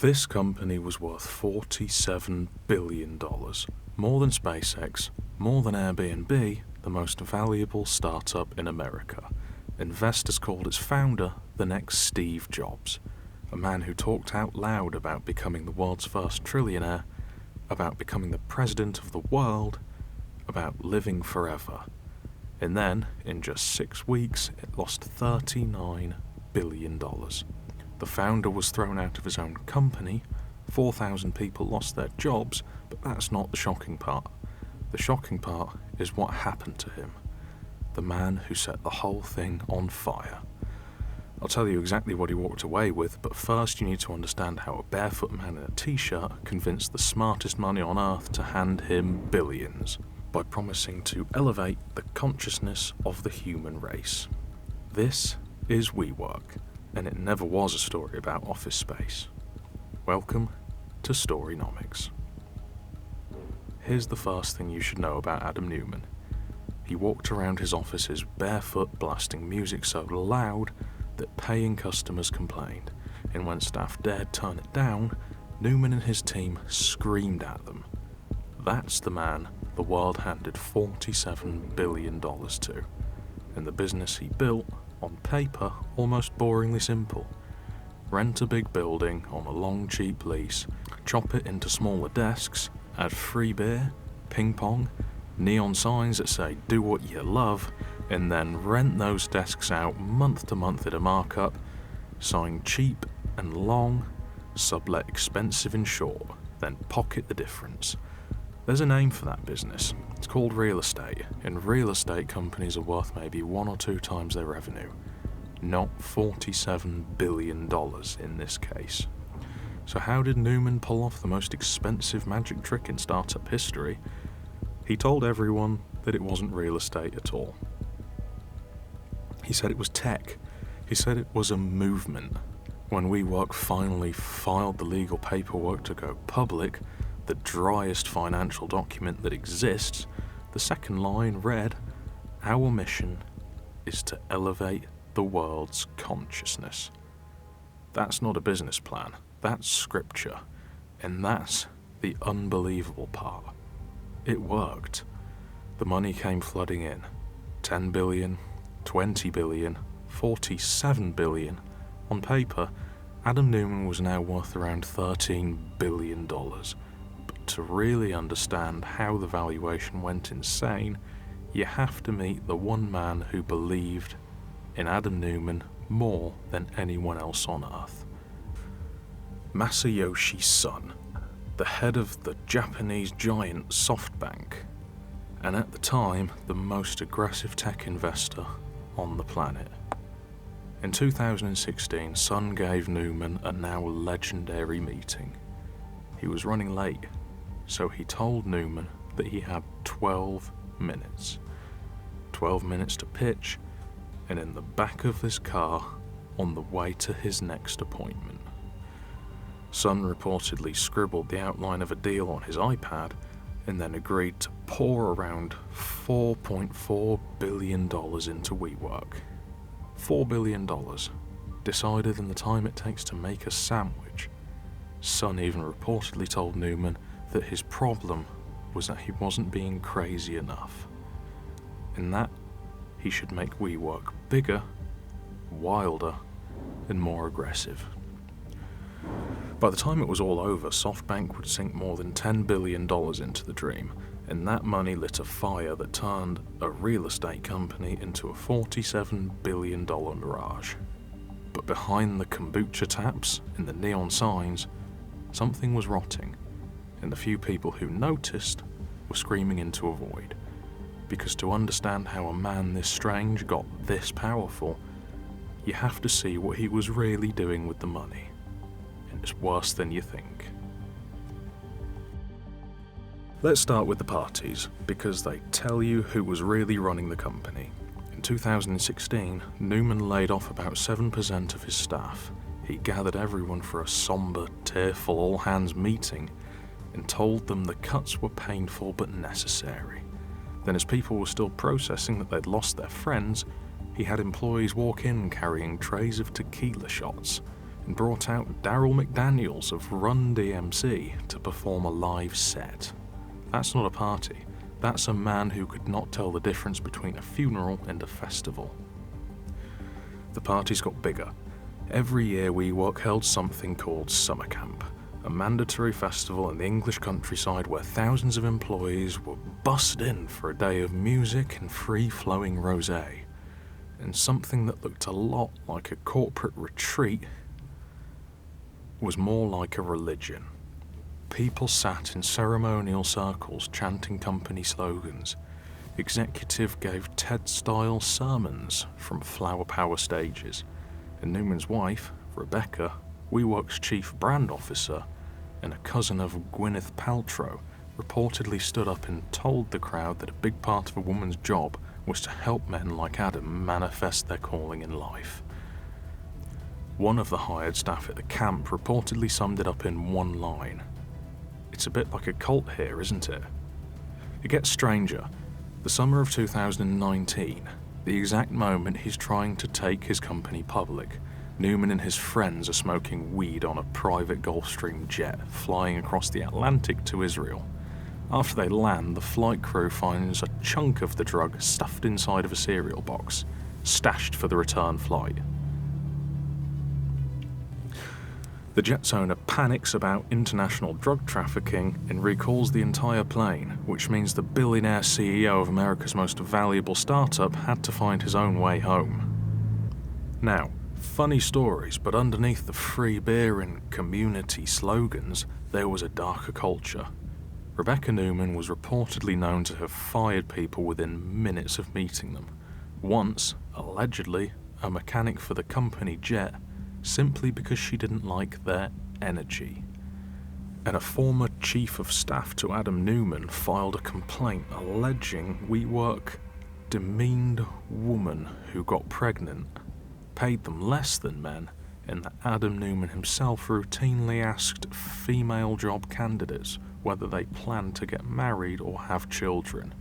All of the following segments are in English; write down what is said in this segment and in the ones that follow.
This company was worth $47 billion, more than SpaceX, more than Airbnb, the most valuable startup in America. Investors called its founder the next Steve Jobs, a man who talked out loud about becoming the world's first trillionaire, about becoming the president of the world, about living forever. And then, in just 6 weeks, it lost $39 billion. The founder was thrown out of his own company, 4,000 people lost their jobs, but that's not the shocking part. The shocking part is what happened to him, the man who set the whole thing on fire. I'll tell you exactly what he walked away with, but first you need to understand how a barefoot man in a t-shirt convinced the smartest money on earth to hand him billions, by promising to elevate the consciousness of the human race. This is WeWork, and it never was a story about office space. Welcome to Storynomics. Here's the first thing you should know about Adam Neumann. He walked around his offices barefoot, blasting music so loud that paying customers complained, and when staff dared turn it down, Neumann and his team screamed at them. That's the man the world handed $47 billion to, and the business he built, on paper, almost boringly simple. Rent a big building on a long cheap lease, chop it into smaller desks, add free beer, ping pong, neon signs that say do what you love, and then rent those desks out month to month at a markup, sign cheap and long, sublet expensive and short, then pocket the difference. There's a name for that business. It's called real estate, and real estate companies are worth maybe 1 or 2 times their revenue, not $47 billion in this case. So how did Neumann pull off the most expensive magic trick in startup history? He told everyone that it wasn't real estate at all. He said it was tech. He said it was a movement. When WeWork finally filed the legal paperwork to go public, the driest financial document that exists, the second line read, "Our mission is to elevate the world's consciousness." That's not a business plan, that's scripture, and that's the unbelievable part. It worked. The money came flooding in. 10 billion, 20 billion, 47 billion. On paper, Adam Neumann was now worth around $13 billion. To really understand how the valuation went insane, you have to meet the one man who believed in Adam Neumann more than anyone else on earth. Masayoshi Son, the head of the Japanese giant SoftBank, and at the time the most aggressive tech investor on the planet. In 2016, Son gave Neumann a now legendary meeting. He was running late, so he told Neumann that he had 12 minutes. 12 minutes to pitch, and in the back of his car on the way to his next appointment. Son reportedly scribbled the outline of a deal on his iPad and then agreed to pour around $4.4 billion into WeWork. $4 billion, decided in the time it takes to make a sandwich. Son even reportedly told Neumann that his problem was that he wasn't being crazy enough, and that he should make WeWork bigger, wilder, and more aggressive. By the time it was all over, SoftBank would sink more than $10 billion into the dream, and that money lit a fire that turned a real estate company into a $47 billion mirage. But behind the kombucha taps and the neon signs, something was rotting, and the few people who noticed were screaming into a void. Because to understand how a man this strange got this powerful, you have to see what he was really doing with the money. And it's worse than you think. Let's start with the parties, because they tell you who was really running the company. In 2016, Neumann laid off about 7% of his staff. He gathered everyone for a somber, tearful all-hands meeting and told them the cuts were painful but necessary. Then, as people were still processing that they'd lost their friends, he had employees walk in carrying trays of tequila shots and brought out Daryl McDaniels of Run DMC to perform a live set. That's not a party, that's a man who could not tell the difference between a funeral and a festival. The parties got bigger. Every year WeWork held something called Summer Camp, a mandatory festival in the English countryside where thousands of employees were bussed in for a day of music and free-flowing rosé. And something that looked a lot like a corporate retreat was more like a religion. People sat in ceremonial circles chanting company slogans. Executive gave TED-style sermons from flower power stages. And Neumann's wife, Rebecca, WeWork's chief brand officer, and a cousin of Gwyneth Paltrow, reportedly stood up and told the crowd that a big part of a woman's job was to help men like Adam manifest their calling in life. One of the hired staff at the camp reportedly summed it up in one line. It's a bit like a cult here, isn't it? It gets stranger. The summer of 2019, the exact moment he's trying to take his company public, Neumann and his friends are smoking weed on a private Gulfstream jet flying across the Atlantic to Israel. After they land, the flight crew finds a chunk of the drug stuffed inside of a cereal box, stashed for the return flight. The jet's owner panics about international drug trafficking and recalls the entire plane, which means the billionaire CEO of America's most valuable startup had to find his own way home. Now, funny stories, but underneath the free beer and community slogans, there was a darker culture. Rebecca Neumann was reportedly known to have fired people within minutes of meeting them. Once, allegedly, a mechanic for the company jet, simply because she didn't like their energy. And a former chief of staff to Adam Neumann filed a complaint alleging WeWork demeaned women who got pregnant, paid them less than men, and that Adam Neumann himself routinely asked female job candidates whether they planned to get married or have children.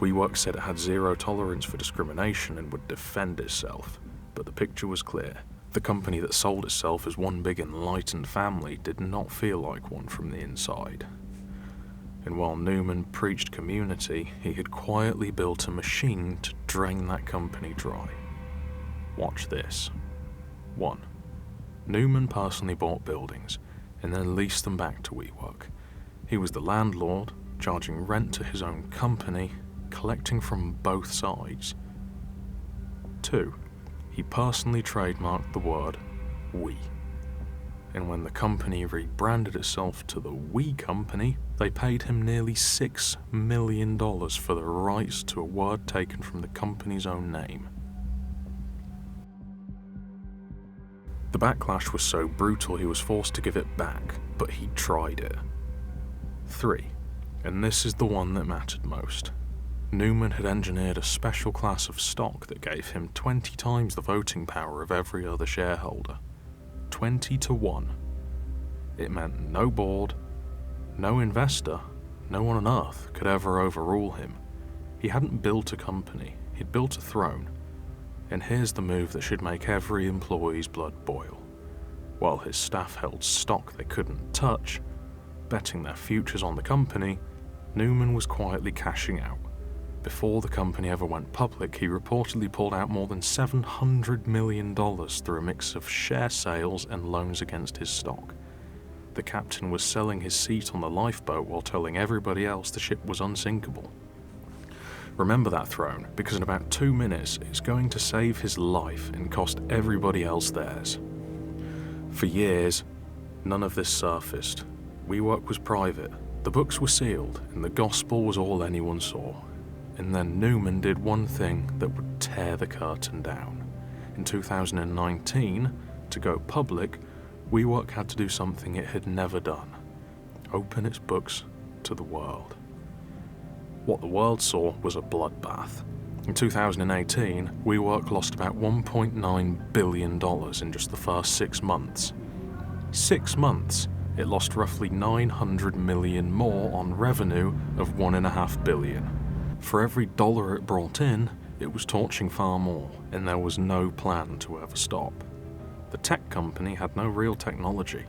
WeWork said it had zero tolerance for discrimination and would defend itself. But the picture was clear. The company that sold itself as one big enlightened family did not feel like one from the inside. And while Neumann preached community, he had quietly built a machine to drain that company dry. Watch this. 1. Neumann personally bought buildings and then leased them back to WeWork. He was the landlord, charging rent to his own company, collecting from both sides. 2. He personally trademarked the word "we." And when the company rebranded itself to the We Company, they paid him nearly $6 million for the rights to a word taken from the company's own name. The backlash was so brutal he was forced to give it back, but he tried it. 3. And this is the one that mattered most. Neumann had engineered a special class of stock that gave him 20 times the voting power of every other shareholder. 20-1. It meant no board, no investor, no one on earth could ever overrule him. He hadn't built a company, he'd built a throne. And here's the move that should make every employee's blood boil. While his staff held stock they couldn't touch, betting their futures on the company, Neumann was quietly cashing out. Before the company ever went public, he reportedly pulled out more than $700 million through a mix of share sales and loans against his stock. The captain was selling his seat on the lifeboat while telling everybody else the ship was unsinkable. Remember that throne, because in about 2 minutes it's going to save his life and cost everybody else theirs. For years, none of this surfaced. WeWork was private, the books were sealed, and the gospel was all anyone saw. And then Neumann did one thing that would tear the curtain down. In 2019, to go public, WeWork had to do something it had never done: open its books to the world. What the world saw was a bloodbath. In 2018, WeWork lost about $1.9 billion in just the first 6 months. 6 months, it lost roughly $900 million more on revenue of $1.5 billion. For every dollar it brought in, it was torching far more, and there was no plan to ever stop. The tech company had no real technology.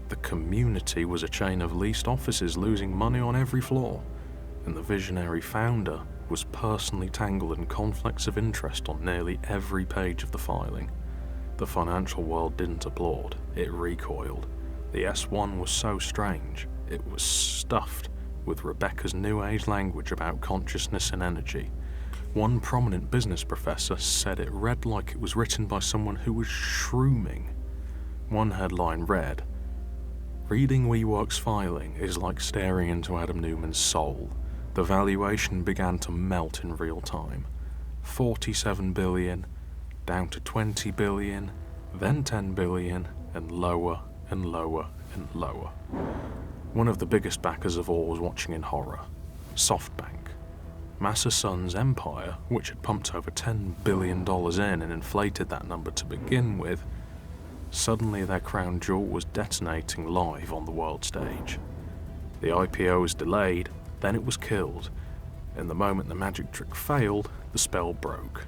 The community was a chain of leased offices losing money on every floor, and the visionary founder was personally tangled in conflicts of interest on nearly every page of the filing. The financial world didn't applaud, it recoiled. The S1 was so strange, it was stuffed with Rebecca's New Age language about consciousness and energy. One prominent business professor said it read like it was written by someone who was shrooming. One headline read, "Reading WeWork's filing is like staring into Adam Neumann's soul. The valuation began to melt in real time. 47 billion, down to 20 billion, then 10 billion, and lower and lower and lower." One of the biggest backers of all was watching in horror. SoftBank. Massa Son's empire, which had pumped over $10 billion in and inflated that number to begin with, suddenly their crown jewel was detonating live on the world stage. The IPO was delayed, then it was killed, and the moment the magic trick failed, the spell broke.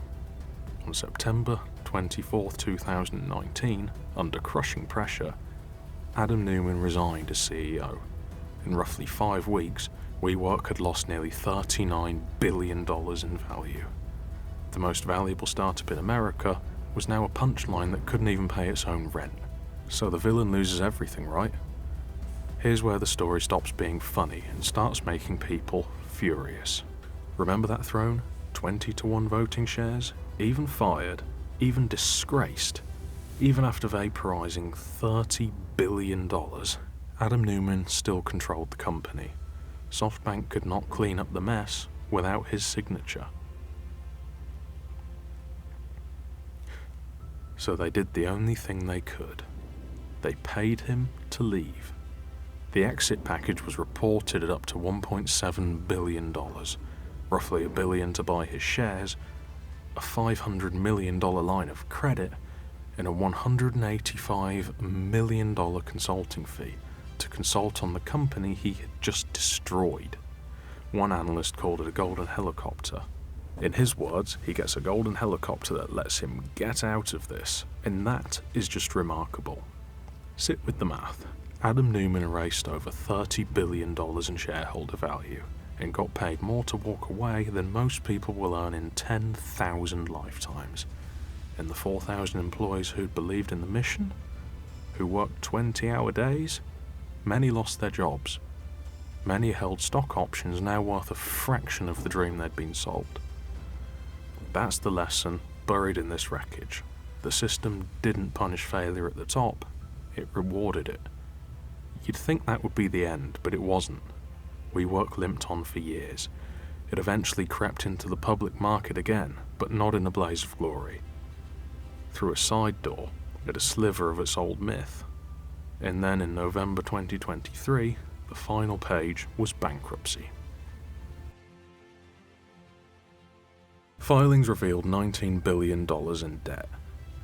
On September 24, 2019, under crushing pressure, Adam Neumann resigned as CEO. In roughly 5 weeks, WeWork had lost nearly $39 billion in value. The most valuable startup in America was now a punchline that couldn't even pay its own rent. So the villain loses everything, right? Here's where the story stops being funny and starts making people furious. Remember that throne? 20-1 voting shares? Even fired, even disgraced, even after vaporizing $30 billion, Adam Neumann still controlled the company. SoftBank could not clean up the mess without his signature. So they did the only thing they could. They paid him to leave. The exit package was reported at up to $1.7 billion, roughly $1 billion to buy his shares, a $500 million line of credit, and a $185 million consulting fee to consult on the company he had just destroyed. One analyst called it a golden helicopter. In his words, he gets a golden helicopter that lets him get out of this, and that is just remarkable. Sit with the math. Adam Neumann erased over $30 billion in shareholder value and got paid more to walk away than most people will earn in 10,000 lifetimes. And the 4,000 employees who'd believed in the mission, who worked 20-hour days, many lost their jobs. Many held stock options now worth a fraction of the dream they'd been sold. That's the lesson buried in this wreckage. The system didn't punish failure at the top, it rewarded it. You'd think that would be the end, but it wasn't. WeWork limped on for years. It eventually crept into the public market again, but not in a blaze of glory. Through a side door, at a sliver of its old myth. And then in November 2023, the final page was bankruptcy. Filings revealed $19 billion in debt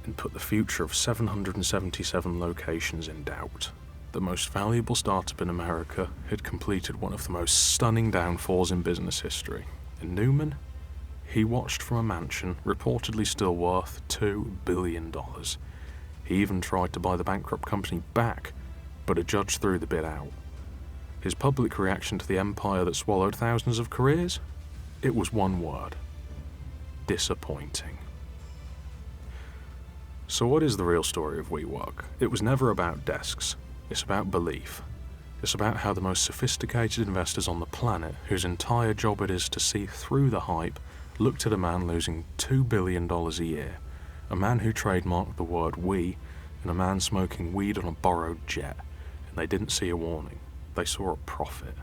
and put the future of 777 locations in doubt. The most valuable startup in America had completed one of the most stunning downfalls in business history. And Neumann? He watched from a mansion reportedly still worth $2 billion. He even tried to buy the bankrupt company back, but a judge threw the bid out. His public reaction to the empire that swallowed thousands of careers? It was one word: disappointing. So what is the real story of WeWork? It was never about desks. It's about belief. It's about how the most sophisticated investors on the planet, whose entire job it is to see through the hype, looked at a man losing $2 billion a year, a man who trademarked the word "we," and a man smoking weed on a borrowed jet, and they didn't see a warning. They saw a profit.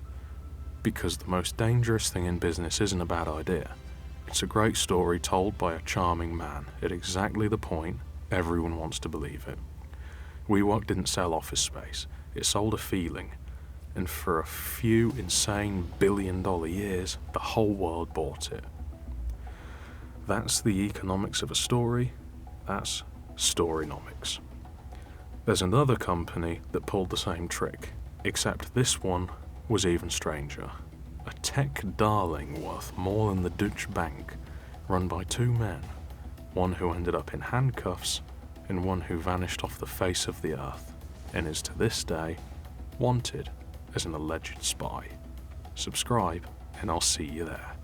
Because the most dangerous thing in business isn't a bad idea. It's a great story told by a charming man at exactly the point everyone wants to believe it. WeWork didn't sell office space, it sold a feeling, and for a few insane billion-dollar years, the whole world bought it. That's the economics of a story, that's Storynomics. There's another company that pulled the same trick, except this one was even stranger. A tech darling worth more than the Deutsche Bank, run by two men, one who ended up in handcuffs in one who vanished off the face of the earth and is to this day wanted as an alleged spy. Subscribe and I'll see you there.